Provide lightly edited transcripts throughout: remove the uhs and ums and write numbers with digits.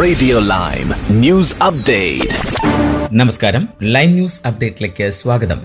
Radio lime news update. നമസ്കാരം, lime news അപ്ഡേറ്റിലേക്ക് സ്വാഗതം.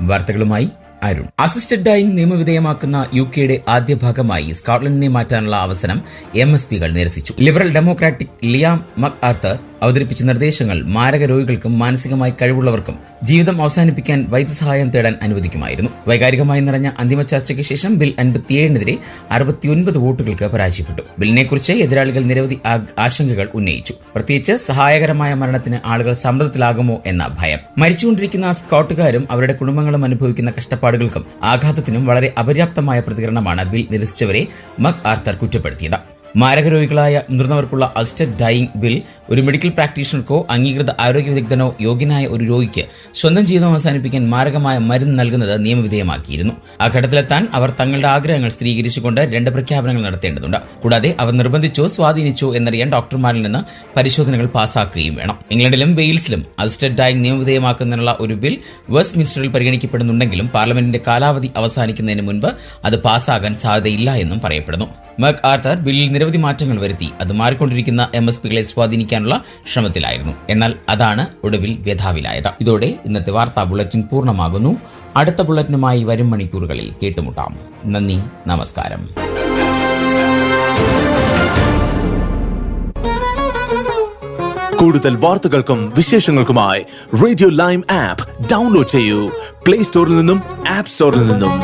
വാർത്തകളുമായി അരുൺ. അസിസ്റ്റഡ് ഡൈയിങ് നിയമവിധേയമാക്കുന്ന യുകെയുടെ ആദ്യ ഭാഗമായി സ്കോട്ട്ലൻഡിനെ മാറ്റാനുള്ള അവസരം MSPകൾ നിരസിച്ചു. ലിബറൽ ഡെമോക്രാറ്റിക് ലിയാം മക് ആർത്തർ അവതരിപ്പിച്ച നിർദ്ദേശങ്ങൾ മാരക രോഗികൾക്കും മാനസികമായി കഴിവുള്ളവർക്കും ജീവിതം അവസാനിപ്പിക്കാൻ വൈദ്യസഹായം തേടാൻ അനുവദിക്കുമായിരുന്നു. വൈകാരികമായി നിറഞ്ഞ അന്തിമ ചർച്ചയ്ക്ക് ശേഷം ബിൽ 57-നെതിരെ 69 വോട്ടുകൾക്ക് പരാജയപ്പെട്ടു. ബില്ലിനെക്കുറിച്ച് എതിരാളികൾ നിരവധി ആശങ്കകൾ ഉന്നയിച്ചു. പ്രത്യേകിച്ച് സഹായകരമായ മരണത്തിന് ആളുകൾ സമ്മർദ്ദത്തിലാകുമോ എന്ന ഭയം. മരിച്ചുകൊണ്ടിരിക്കുന്ന സ്കോട്ടുകാരും അവരുടെ കുടുംബങ്ങളും അനുഭവിക്കുന്ന കഷ്ടപ്പാടുകൾക്കും ആഘാതത്തിനും വളരെ അപര്യാപ്തമായ പ്രതികരണമാണ് ബിൽ നിരസിച്ചവരെ മക് ആർത്തർ കുറ്റപ്പെടുത്തിയത്. മാരകരോഗികളായ മുതിർന്നവർക്കുള്ള അസിസ്റ്റഡ് ഡൈയിങ് ബിൽ ഒരു മെഡിക്കൽ പ്രാക്ടീഷണർക്കോ അംഗീകൃത ആരോഗ്യ വിദഗ്ധനോ യോഗ്യനായ ഒരു രോഗിക്ക് സ്വന്തം ജീവിതം അവസാനിപ്പിക്കാൻ മാരകമായ മരുന്ന് നൽകുന്നത് നിയമവിധേയമാക്കിയിരുന്നു. ആ ഘട്ടത്തിലെത്താൻ അവർ തങ്ങളുടെ ആഗ്രഹങ്ങൾ സ്ഥിരീകരിച്ചുകൊണ്ട് 2 പ്രഖ്യാപനങ്ങൾ നടത്തേണ്ടതുണ്ട്. കൂടാതെ അവർ നിർബന്ധിച്ചോ സ്വാധീനിച്ചോ എന്നറിയാൻ ഡോക്ടർമാരിൽ നിന്ന് പരിശോധനകൾ പാസാക്കുകയും വേണം. ഇംഗ്ലണ്ടിലും വെയിൽസിലും അസിസ്റ്റഡ് ഡൈയിങ് നിയമവിധേയമാക്കുന്നതിനുള്ള ഒരു ബിൽ വെസ്റ്റ്മിൻസ്റ്ററിൽ പരിഗണിക്കപ്പെടുന്നുണ്ടെങ്കിലും പാർലമെന്റിന്റെ കാലാവധി അവസാനിക്കുന്നതിന് മുൻപ് അത് പാസാകാൻ സാധ്യതയില്ല എന്നും പറയപ്പെടുന്നു. മക് ആർത്തർ ബില്ലിൽ നിരവധി മാറ്റങ്ങൾ വരുത്തി അത് മാറിക്കൊണ്ടിരിക്കുന്ന MSPകളെ സ്വാധീനിക്കാനുള്ള ശ്രമത്തിലായിരുന്നു. എന്നാൽ അതാണ് ഒടുവിൽ വ്യഥാവിലായത്. ഇതോടെ ഇന്നത്തെ വാർത്താ ബുള്ളറ്റിൻ പൂർണ്ണമാകുന്നു. അടുത്ത ബുള്ളറ്റിനുമായി വരും മണിക്കൂറുകളിൽ കേട്ടുമുട്ടാം. നന്ദി, നമസ്കാരം. കൂടുതൽ വാർത്തകൾക്കും വിശേഷങ്ങൾക്കുമായി റേഡിയോ ലൈം ആപ്പ് ഡൗൺലോഡ് ചെയ്യൂ. പ്ലേ സ്റ്റോറിൽ നിന്നും ആപ്പ് സ്റ്റോറിൽ നിന്നും.